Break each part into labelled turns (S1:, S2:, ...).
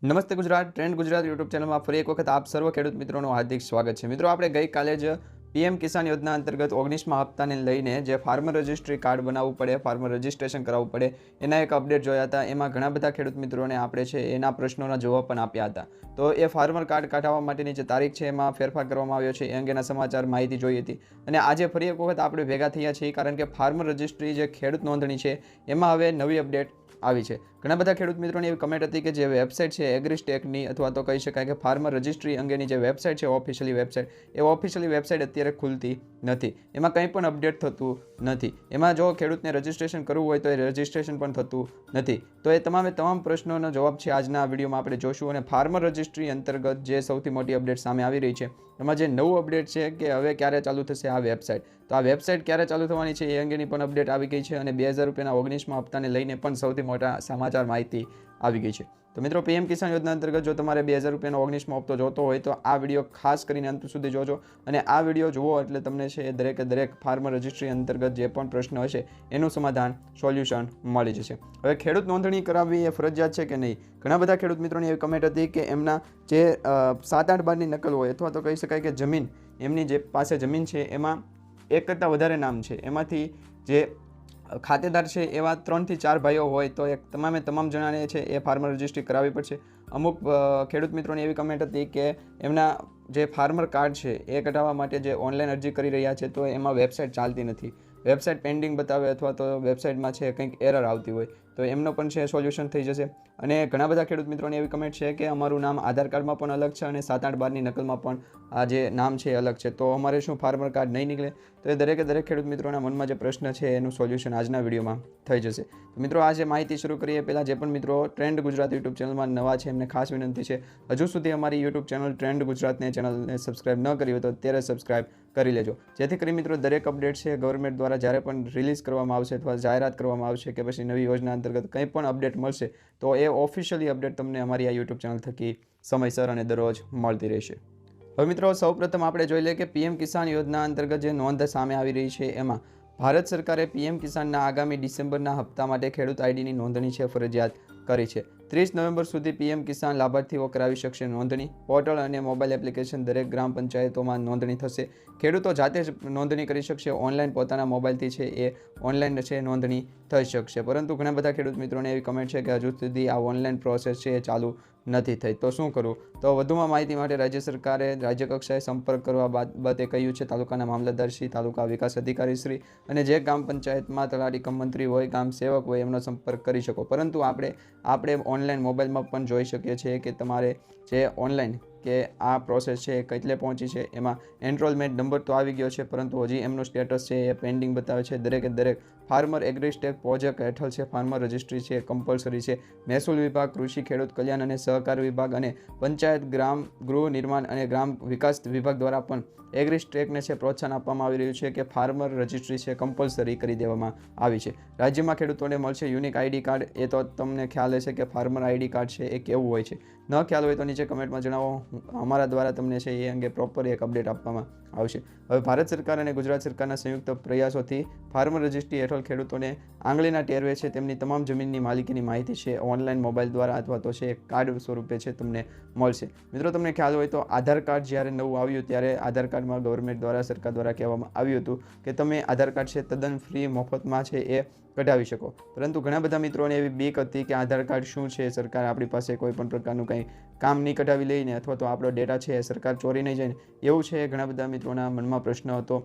S1: નમસ્તે Gujarat trend Gujarat YouTube ચેનલમાં ફરી એક વખત આપ સર્વ ખેડૂત મિત્રોનું હાર્દિક સ્વાગત છે। મિત્રો આપણે ગઈકાલે જ પીએમ કિસાન યોજના અંતર્ગત 19મા હપ્તાને લઈને જે ફાર્મર રજિસ્ટ્રી કાર્ડ બનાવવું પડે, ફાર્મર રજિસ્ટ્રેશન કરાવવું પડે એના એક અપડેટ જોયા હતા। એમાં ઘણા બધા ખેડૂત મિત્રોને આપણે છે એના પ્રશ્નોના જવાબ પણ આપ્યા હતા। તો એ ફાર્મર કાર્ડ કાઢવા માટેની જે તારીખ છે એમાં ફેરફાર કરવામાં આવ્યો છે, એ અંગેના સમાચાર માહિતી જોઈ હતી। અને આજે ફરી એક વખત આપણે ભેગા થયા છીએ કારણ કે ફાર્મર રજિસ્ટ્રી જે ખેડૂત નોંધણી છે એમાં હવે નવી અપડેટ આવી છે। ઘણા બધા ખેડૂત મિત્રોની એવી કમેન્ટ હતી કે જે વેબસાઇટ છે એગ્રીસ્ટેકની અથવા તો કહી શકાય કે ફાર્મર રજિસ્ટ્રી અંગેની જે વેબસાઇટ છે ઓફિશિયલી વેબસાઇટ, એ ઓફિશિયલી વેબસાઇટ અત્યારે ખુલતી નથી, એમાં કંઈ પણ અપડેટ થતું નથી। એમાં જો ખેડૂતને રજિસ્ટ્રેશન કરવું હોય તો એ રજિસ્ટ્રેશન પણ થતું નથી। તો એ તમામ પ્રશ્નોનો જવાબ છે આજના વિડીયોમાં આપણે જોશું। અને ફાર્મર રજિસ્ટ્રી અંતર્ગત જે સૌથી મોટી અપડેટ સામે આવી રહી છે એમાં જે નવું અપડેટ છે કે હવે ક્યારે ચાલુ થશે આ વેબસાઇટ, તો આ વેબસાઇટ ક્યારે ચાલુ થવાની છે એ અંગેની પણ અપડેટ આવી ગઈ છે। અને 2000 રૂપિયાના 19મા હપ્તાને લઈને પણ સૌથી મોટા સમાચાર માહિતી આવી ગઈ છે। તો મિત્રો પીએમ કિસાન યોજના અંતર્ગત જો તમારે 2000 રૂપિયાનો 19મો હપ્તો જોતો હોય તો આ વિડીયો ખાસ કરીને અંત સુધી જોજો। અને આ વિડીયો જુઓ એટલે તમને છે એ દરેક ફાર્મર રજિસ્ટ્રી અંતર્ગત જે પણ પ્રશ્ન હશે એનું સમાધાન સોલ્યુશન મળી જશે। હવે ખેડૂત નોંધણી કરાવવી એ ફરજિયાત છે કે નહીં, ઘણા બધા ખેડૂત મિત્રોની એવી કમેન્ટ હતી કે એમના જે 7-8 બારની નકલ હોય અથવા તો કહી શકાય કે જમીન, એમની જે પાસે જમીન છે એમાં એક કરતાં વધારે નામ છે, એમાંથી જે ખાતેદાર છે એવા 3 થી 4 ભાઈઓ હોય તો એ તમામ જણાને છે એ ફાર્મર રજિસ્ટ્રી કરાવવી પડશે। અમુક ખેડૂત મિત્રોની એવી કમેન્ટ હતી કે એમના જે ફાર્મર કાર્ડ છે એ કઢાવવા માટે જે ઓનલાઈન અરજી કરી રહ્યા છે તો એમાં વેબસાઇટ ચાલતી નથી, વેબસાઇટ પેન્ડિંગ બતાવે અથવા તો વેબસાઇટમાં છે કંઈક એરર આવતી હોય તો એમનો પણ છે સોલ્યુશન થઈ જશે। અને ઘણા બધા ખેડૂત મિત્રોની એવી કમેન્ટ છે કે અમારું નામ આધાર કાર્ડમાં પણ અલગ છે અને 7-8 બારની નકલમાં પણ આ જે નામ છે એ અલગ છે, તો અમારે શું ફાર્મર કાર્ડ નહીં નીકળે? તો એ દરેક ખેડૂત મિત્રોના મનમાં જે પ્રશ્ન છે એનું સોલ્યુશન આજના વિડીયોમાં થઈ જશે। તો મિત્રો આજે માહિતી શરૂ કરીએ પહેલાં જે પણ મિત્રો ટ્રેન્ડ ગુજરાત યુટ્યુબ ચેનલમાં નવા છે એમને ખાસ વિનંતી છે, હજુ સુધી અમારી યુટ્યુબ ચેનલ ટ્રેન્ડ ગુજરાતને ચેનલને સબસ્ક્રાઇબ ન કરી હોય તો અત્યારે સબસ્ક્રાઇબ કરી લેજો, જેથી કરી મિત્રો દરેક અપડેટ છે ગવર્મેન્ટ દ્વારા જ્યારે પણ રિલીઝ કરવામાં આવશે અથવા જાહેરાત કરવામાં આવશે કે પછી નવી યોજના અંતર્ગત કંઈ પણ અપડેટ મળશે તો એ ઓફિશિયલી અપડેટ તમને અમારી આ યુટ્યુબ ચેનલ થકી સમયસર અને દરરોજ મળતી રહેશે। હવે મિત્રો સૌપ્રથમ આપણે જોઈ લઈએ કે પીએમ કિસાન યોજના અંતર્ગત જે નોંધ સામે આવી રહી છે એમાં ભારત સરકારે પીએમ કિસાનના આગામી ડિસેમ્બરના હપ્તા માટે ખેડૂત આઈડીની નોંધણી છે ફરજિયાત કરી છે। 30 નવેમ્બર સુધી પીએમ કિસાન લાભાર્થીઓ કરાવી શકશે નોંધણી। પોર્ટલ અને મોબાઈલ એપ્લિકેશન દરેક ગ્રામ પંચાયતોમાં નોંધણી થશે। ખેડૂતો જાતે જ નોંધણી કરી શકશે, ઓનલાઈન પોતાના મોબાઈલથી છે એ ઓનલાઈન છે નોંધણી થઈ શકશે। પરંતુ ઘણા બધા ખેડૂત મિત્રોને એવી કમેન્ટ છે કે હજુ સુધી આ ઓનલાઈન પ્રોસેસ છે એ ચાલુ નથી થઈ, તો શું કરવું? તો વધુમાં માહિતી માટે રાજ્ય સરકારે રાજ્ય કક્ષાએ સંપર્ક કરવા બાબતે કહ્યું છે। તાલુકાના મામલતદારશ્રી, તાલુકા વિકાસ અધિકારીશ્રી અને જે ગ્રામ પંચાયતમાં તલાટી કમ મંત્રી હોય, ગામ સેવક હોય એમનો સંપર્ક કરી શકો। પરંતુ આપણે ઓનલાઈન મોબાઈલમાં પણ જોઈ શકીએ છીએ કે તમારે જે ઓનલાઈન કે આ પ્રોસેસ છે એ કેટલે પહોંચી છે, એમાં એનરોલમેન્ટ નંબર તો આવી ગયો છે પરંતુ હજી એમનું સ્ટેટસ છે એ પેન્ડિંગ બતાવે છે। દરેક ફાર્મર એગ્રીસ્ટેક પ્રોજેક્ટ હેઠળ છે ફાર્મર રજિસ્ટ્રી છે કમ્પલસરી છે। મહેસૂલ વિભાગ, કૃષિ ખેડૂત કલ્યાણ અને સહકાર વિભાગ અને પંચાયત, ગ્રામ ગૃહ નિર્માણ અને ગ્રામ વિકાસ વિભાગ દ્વારા પણ એગ્રીસ્ટેકને છે પ્રોત્સાહન આપવામાં આવી રહ્યું છે કે ફાર્મર રજિસ્ટ્રી છે કમ્પલસરી કરી દેવામાં આવી છે। રાજ્યમાં ખેડૂતોને મળશે યુનિક આઈડી કાર્ડ, એ તો તમને ખ્યાલ હશે કે ફાર્મર આઈડી કાર્ડ છે એ કેવું હોય છે, ન ખ્યાલ હોય તો નીચે કમેન્ટમાં જણાવો, અમારા દ્વારા તમને છે એ અંગે પ્રોપર એક અપડેટ આપવામાં આવશે। હવે ભારત સરકાર અને ગુજરાત સરકારના સંયુક્ત પ્રયાસોથી ફાર્મર રજિસ્ટ્રી હેઠળ ખેડૂતોને આંગળીના ટેરવે છે તેમની તમામ જમીનની માલિકીની માહિતી છે ઓનલાઈન મોબાઈલ દ્વારા અથવા તો છે કાર્ડ સ્વરૂપે છે તમને મળશે। મિત્રો તમને ખ્યાલ હોય તો આધાર કાર્ડ જ્યારે નવું આવ્યું ત્યારે આધાર કાર્ડમાં ગવર્મેન્ટ દ્વારા, સરકાર દ્વારા કહેવામાં આવ્યું હતું કે તમે આધાર કાર્ડ છે તદ્દન ફ્રી મફતમાં છે એ કઢાવી શકો, પરંતુ ઘણા બધા મિત્રોને એવી બીક હતી કે આધાર કાર્ડ શું છે, સરકાર આપણી પાસે કોઈ પણ પ્રકારનું કંઈ કામ નહીં કઢાવી લઈને અથવા તો આપણો ડેટા છે એ સરકાર ચોરી નહીં જાય, એવું છે ઘણા બધા મિત્રોના મનમાં પ્રશ્ન હતો।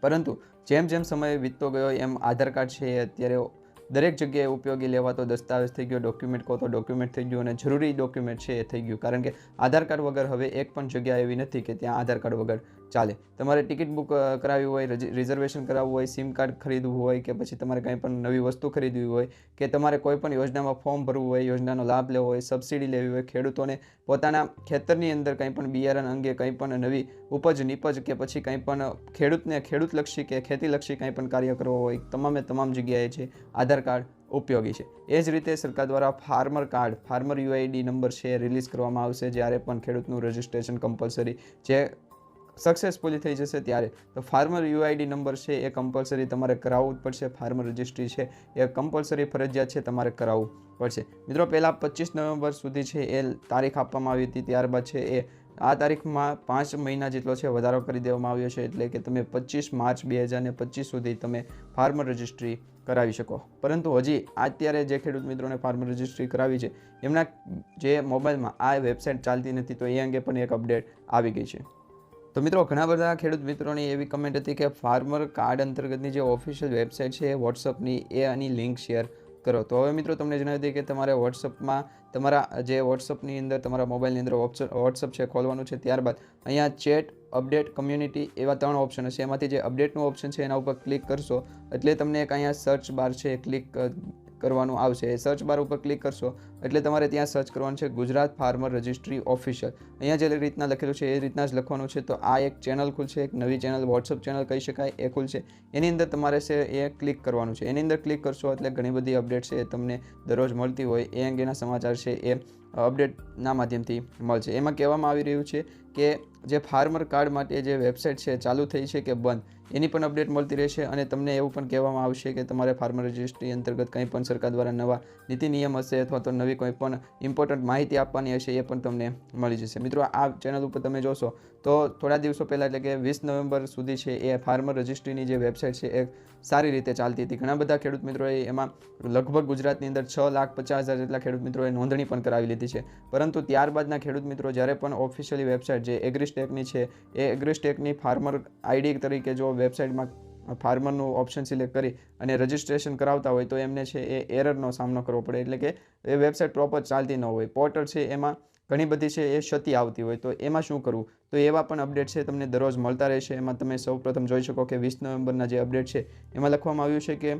S1: પરંતુ જેમ સમય વીતતો ગયો એમ આધાર કાર્ડ છે એ અત્યારે દરેક જગ્યાએ ઉપયોગી લેવાતો દસ્તાવેજ થઈ ગયો, ડોક્યુમેન્ટ કહો તો ડોક્યુમેન્ટ થઈ ગયું અને જરૂરી ડોક્યુમેન્ટ છે એ થઈ ગયું, કારણ કે આધાર કાર્ડ વગર હવે એક પણ જગ્યા એવી નથી કે ત્યાં આધાર કાર્ડ વગર ચાલે। તમારે ટિકિટ બુક કરાવવી હોય, રિઝર્વેશન કરાવવું હોય, સિમ કાર્ડ ખરીદવું હોય કે પછી તમારે કંઈ પણ નવી વસ્તુ ખરીદવી હોય કે તમારે કોઈ પણ યોજનામાં ફોર્મ ભરવું હોય, યોજનાનો લાભ લેવો હોય, સબસિડી લેવી હોય, ખેડૂતોને પોતાના ખેતરની અંદર કંઈ પણ બિયારણ અંગે કંઈ પણ નવી ઉપજ નીપજ કે પછી કંઈ પણ ખેડૂતલક્ષી કે ખેતીલક્ષી કંઈ પણ કાર્ય કરવો હોય, તમામ જગ્યાએ છે આધાર કાર્ડ ઉપયોગી છે। એ જ રીતે સરકાર દ્વારા farmer card, farmer UID number છે રિલીઝ કરવામાં આવશે જ્યારે પણ ખેડૂતનું રજિસ્ટ્રેશન કમ્પલસરી જે સક્સેસફુલી થઈ જશે ત્યારે તો ફાર્મર યુઆઈડી નંબર છે એ કમ્પલસરી તમારે કરાવવું જ પડશે. ફાર્મર રજિસ્ટ્રી છે એ કમ્પલસરી ફરજિયાત છે તમારે કરાવવું પડશે. મિત્રો પહેલાં 25 નવેમ્બર સુધી છે એ તારીખ આપવામાં આવી હતી. ત્યારબાદ છે એ આ તારીખમાં 5 મહિના જેટલો છે વધારો કરી દેવામાં આવ્યો છે. એટલે કે તમે 25 માર્ચ 2025 સુધી તમે ફાર્મર રજિસ્ટ્રી કરાવી શકો. પરંતુ હજી અત્યારે જે ખેડૂત મિત્રોને ફાર્મર રજિસ્ટ્રી કરાવી છે એમના જે મોબાઈલમાં આ વેબસાઇટ ચાલતી નથી, તો એ અંગે પણ એક અપડેટ આવી ગઈ છે. તો મિત્રો ઘણા બધા ખેડૂત મિત્રોની એવી કમેન્ટ હતી કે ફાર્મર કાર્ડ અંતર્ગતની જે ઓફિશિયલ વેબસાઇટ છે વોટ્સઅપની એ આની લિંક શેર કરો. તો હવે મિત્રો તમને જણાવી દઈએ કે તમારે વોટ્સઅપમાં તમારા જે વોટ્સઅપની અંદર તમારા મોબાઈલની અંદર વોટ્સઅપ છે ખોલવાનું છે. ત્યારબાદ અહીંયા ચેટ, અપડેટ, કમ્યુનિટી એવા 3 ઓપ્શન હશે. એમાંથી જે અપડેટનું ઓપ્શન છે એના ઉપર ક્લિક કરશો એટલે તમને એક અહીંયા સર્ચ બાર છે ક્લિક કરવાનું આવશે. એ સર્ચ બાર ઉપર ક્લિક કરશો એટલે તમારે ત્યાં સર્ચ કરવાનું છે ગુજરાત ફાર્મર રજિસ્ટ્રી ઓફિશિયલ. અહીંયા જે રીતના લખેલું છે એ રીતના જ લખવાનું છે. તો આ એક ચેનલ ખુલશે, એક નવી ચેનલ, વોટ્સઅપ ચેનલ કહી શકાય, એ ખુલશે. એની અંદર તમારે છે એ ક્લિક કરવાનું છે. એની અંદર ક્લિક કરશો એટલે ઘણી બધી અપડેટ છે એ તમને દરરોજ મળતી હોય એ અંગેના સમાચાર છે એ અપડેટના માધ્યમથી મળશે. એમાં કહેવામાં આવી રહ્યું છે કે જે ફાર્મર કાર્ડ માટે જે વેબસાઇટ છે ચાલુ થઈ છે કે બંધ એની પણ અપડેટ મળતી રહેશે. અને તમને એવું પણ કહેવામાં આવશે કે તમારે ફાર્મર રજિસ્ટ્રી અંતર્ગત કંઈ પણ સરકાર દ્વારા નવા નીતિ નિયમ હશે અથવા તો નવી કોઈ પણ ઇમ્પોર્ટન્ટ માહિતી આપવાની હશે એ પણ તમને મળી જશે. મિત્રો આ ચેનલ ઉપર તમે જોશો તો થોડા દિવસો પહેલાં એટલે કે 20 નવેમ્બર સુધી છે એ ફાર્મર રજિસ્ટ્રીની જે વેબસાઇટ છે એ સારી રીતે ચાલતી હતી. ઘણા બધા ખેડૂત મિત્રોએ એમાં લગભગ ગુજરાતની અંદર 6,50,000 જેટલા ખેડૂત મિત્રોએ નોંધણી પણ કરાવી લીધી છે. પરંતુ ત્યારબાદના ખેડૂત મિત્રો જ્યારે પણ ઓફિશિયલી વેબસાઇટ જે એગ્રીસ્ટેકની છે એ એગ્રીસ્ટેકની ફાર્મર આઈડી તરીકે જો વેબસાઇટમાં ફાર્મરનું ઓપ્શન સિલેક્ટ કરી અને રજિસ્ટ્રેશન કરાવતા હોય તો એમને છે એ એરરનો સામનો કરવો પડે. એટલે કે એ વેબસાઇટ પ્રોપર ચાલતી ન હોય, પોર્ટલ છે એમાં ઘણી બધી છે એ ક્ષતિ આવતી હોય. તો એમાં શું કરવું? તો એવા પણ અપડેટ છે તમને દરરોજ મળતા રહેશે. એમાં તમે સૌપ્રથમ જોઈ શકો કે 20 નવેમ્બરના જે અપડેટ છે એમાં લખવામાં આવ્યું છે કે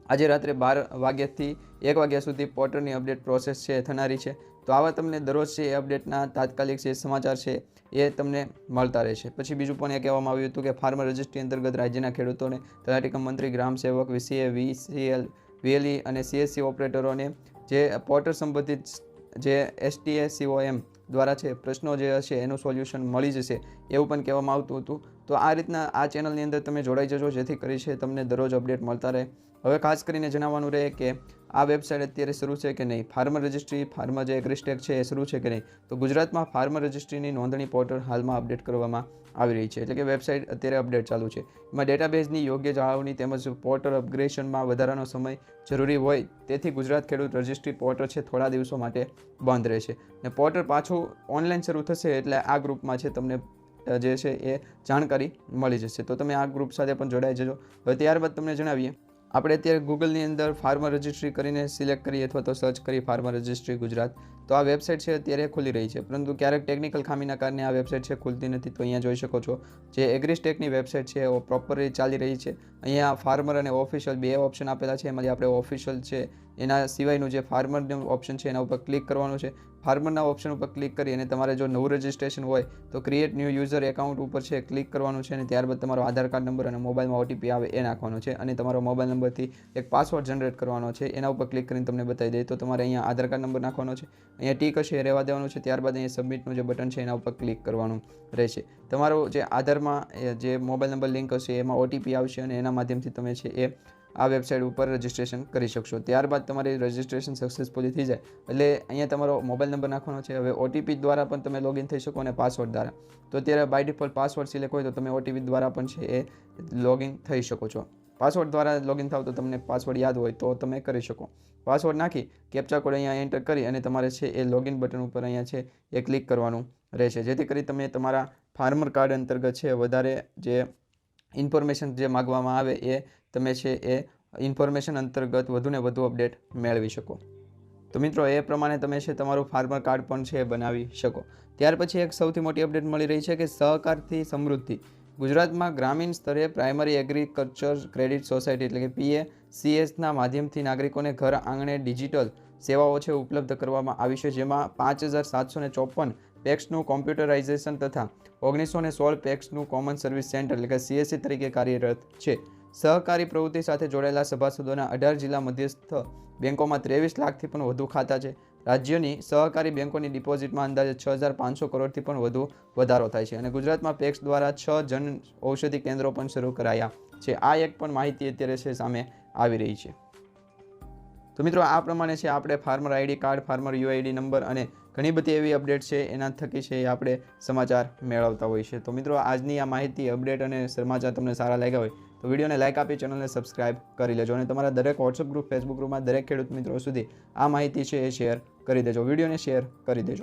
S1: આજે રાત્રે 12 વાગ્યાથી 1 વાગ્યા સુધી પોર્ટલની અપડેટ પ્રોસેસ છે થનારી છે. તો આવા તમને દરરોજ છે એ અપડેટના તાત્કાલિક જે સમાચાર છે એ તમને મળતા રહેશે. પછી બીજું પણ એ કહેવામાં આવ્યું હતું કે ફાર્મર રજિસ્ટ્રી અંતર્ગત રાજ્યના ખેડૂતોને તલાટી કમ મંત્રી, ગ્રામ સેવક, વીસીએ, વીસીએલ, વીએલઈ અને સીએસસી ઓપરેટરોને જે પોર્ટલ સંબંધિત જે STACOM દ્વારા છે પ્રશ્નો જે હશે એનું સોલ્યુશન મળી જશે એવું પણ કહેવામાં આવતું હતું. તો આ રીતના આ ચેનલની અંદર તમે જોડાઈ જજો જેથી કરી છે તમને દરરોજ અપડેટ મળતા રહે. હવે ખાસ કરીને જણાવવાનું રહે કે આ વેબસાઇટ અત્યારે શરૂ છે કે નહીં, ફાર્મર રજિસ્ટ્રી, ફાર્મર જે એગ્રીસ્ટેક છે એ શરૂ છે કે નહીં. તો ગુજરાતમાં ફાર્મર રજિસ્ટ્રીની નોંધણી પોર્ટલ હાલમાં અપડેટ કરવામાં આવી રહી છે. એટલે કે વેબસાઇટ અત્યારે અપડેટ ચાલુ છે. એમાં ડેટાબેઝની યોગ્ય જાળવણી તેમજ પોર્ટલ અપગ્રેડેશનમાં વધારાનો સમય જરૂરી હોય તેથી ગુજરાત ખેડૂત રજિસ્ટ્રી પોર્ટલ છે થોડા દિવસો માટે બંધ રહેશે. ને પોર્ટલ પાછું ઓનલાઈન શરૂ થશે એટલે આ ગ્રુપમાં છે તમને જે છે એ જાણકારી મળી જશે. તો તમે આ ગ્રુપ સાથે પણ જોડાઈ જજો. હવે ત્યારબાદ તમને જણાવીએ આપણે અત્યારે ગૂગલની અંદર ફાર્મર રજિસ્ટ્રી કરીને સિલેક્ટ કરીએ અથવા તો સર્ચ કરીએ ફાર્મર રજિસ્ટ્રી ગુજરાત તો આ વેબસાઇટ છે અત્યારે ખુલી રહી છે. પરંતુ ક્યારેક ટેકનિકલ ખામીના કારણે આ વેબસાઇટ છે ખુલતી નથી. તો અહીંયા જોઈ શકો છો જે એગ્રીસ્ટેકની વેબસાઇટ છે એ પ્રોપરલી ચાલી રહી છે. અહીંયા ફાર્મર અને ઓફિશિયલ બે ઓપ્શન આપેલા છે. એમાંથી આપણે ઓફિશિયલ છે એના સિવાયનું જે ફાર્મરનું ઓપ્શન છે એના ઉપર ક્લિક કરવાનું છે. ફાર્મરના ઓપ્શન ઉપર ક્લિક કરી અને તમારે જો નવું રજિસ્ટ્રેશન હોય તો ક્રિએટ ન્યૂ યુઝર એકાઉન્ટ ઉપર છે ક્લિક કરવાનું છે. અને ત્યારબાદ તમારો આધાર કાર્ડ નંબર અને મોબાઈલમાં OTP આવે એ નાખવાનો છે. અને તમારો મોબાઈલ નંબરથી એક પાસવર્ડ જનરેટ કરવાનો છે. એના ઉપર ક્લિક કરીને તમને બતાવી દઈએ તો તમારે અહીંયા આધાર કાર્ડ નંબર નાખવાનો છે. અહીંયા ટીક હશે એ રહેવા દેવાનું છે. ત્યારબાદ અહીંયા સબમિટનું જે બટન છે એના ઉપર ક્લિક કરવાનું રહેશે. તમારો જે આધારમાં જે મોબાઈલ નંબર લિંક હશે એમાં OTP આવશે અને એના માધ્યમથી તમે છે એ આ વેબસાઇટ ઉપર રજિસ્ટ્રેશન કરી શકશો. ત્યારબાદ તમારી રજિસ્ટ્રેશન સક્સેસફુલી થઈ જાય એટલે અહીંયા તમારો મોબાઈલ નંબર નાખવાનો છે. હવે OTP દ્વારા પણ તમે લોગિન થઈ શકો અને પાસવર્ડ દ્વારા. તો અત્યારે બાય ડિફોલ્ટ પાસવર્ડ સિલેક્ટ હોય તો તમે OTP દ્વારા પણ છે એ લોગિન થઈ શકો છો. પાસવર્ડ દ્વારા લોગિન થાવ તો તમને પાસવર્ડ યાદ હોય તો તમે કરી શકો. પાસવર્ડ નાખી કેપ્ચા કોડ અહીંયા એન્ટર કરી અને તમારે છે એ લોગિન બટન ઉપર અહીંયા છે એ ક્લિક કરવાનું રહેશે. જેથી કરી તમે તમારા ફાર્મર કાર્ડ અંતર્ગત છે વધારે જે ઇન્ફોર્મેશન જે માગવામાં આવે એ તમે છે એ ઇન્ફોર્મેશન અંતર્ગત વધુને વધુ અપડેટ મેળવી શકો. તો મિત્રો એ પ્રમાણે તમે છે તમારું ફાર્મર કાર્ડ પણ છે બનાવી શકો. ત્યાર પછી એક સૌથી મોટી અપડેટ મળી રહી છે કે સહકારથી સમૃદ્ધિ ગુજરાતમાં ગ્રામીણ સ્તરે પ્રાઇમરી એગ્રીકલ્ચર ક્રેડિટ સોસાયટી એટલે કે PACSના માધ્યમથી નાગરિકોને ઘર આંગણે ડિજિટલ સેવાઓ છે ઉપલબ્ધ કરવામાં આવી છે. જેમાં 5,754 પેક્સનું કોમ્પ્યુટરાઇઝેશન તથા 1916 પેક્સનું કોમન સર્વિસ સેન્ટર એટલે કે CSC તરીકે કાર્યરત છે. સહકારી પ્રવૃત્તિ સાથે જોડાયેલા સભાસદોના 18 જિલ્લા મધ્યસ્થ બેંકોમાં 23 લાખથી પણ વધુ ખાતા છે. રાજ્યની સહકારી બેંકોની ડિપોઝિટમાં અંદાજે 6,500 કરોડથી પણ વધુ વધારો થાય છે અને ગુજરાતમાં પેક્સ દ્વારા 6 જન ઔષધિ કેન્દ્રો પણ શરૂ કરાયા છે. આ એક પણ માહિતી અત્યારે છે સામે આવી રહી છે. તો મિત્રો આ પ્રમાણે છે આપણે farmer ID card, farmer UID number અને ઘણી બધી એવી અપડેટ છે એના થકી છે આપણે સમાચાર મેળવતા હોય છે. તો મિત્રો આજની આ માહિતી, અપડેટ અને સમાચાર તમને સારા લાગ્યા હોય તો વિડીયોને લાઇક આપી ચેનલને સબસ્ક્રાઇબ કરી લેજો અને તમારા દરેક વોટ્સઅપ ગ્રુપ, ફેસબુક ગ્રુપમાં દરેક ખેડૂત મિત્રો સુધી આ માહિતી છે એ શેર કરી દેજો. વિડીયોને શેર કરી દેજો.